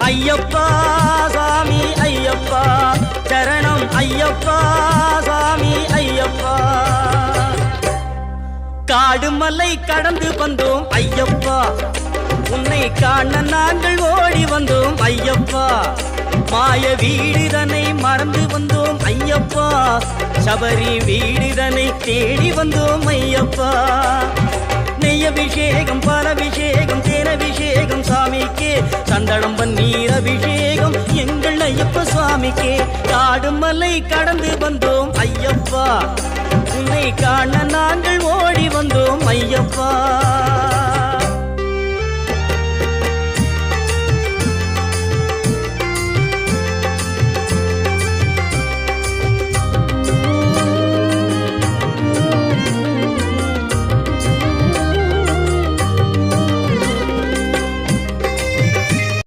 ஐயப்பா சாமி ஐயப்பா சரணம் ஐயப்பா சாமி ஐயப்பா காடு மலை கடந்து வந்தோம் ஐயப்பா உன்னை காண நாங்கள் ஓடி வந்தோம் ஐயப்பா மாய வீடுதனை மறந்து வந்தோம் ஐயப்பா சபரி வீடுதனை தேடி வந்தோம் ஐயப்பா நெய்யபிஷேகம் பாலபிஷேகம் தேனபிஷேகம் சாமிக்கே சந்தனம் பன்னீர் அபிஷேகம் எங்கள் ஐயப்ப சுவாமிக்கே காடு மலை கடந்து வந்தோம் ஐயப்பா உன்னை காண நாங்கள் ஓடி வந்தோம் ஐயப்பா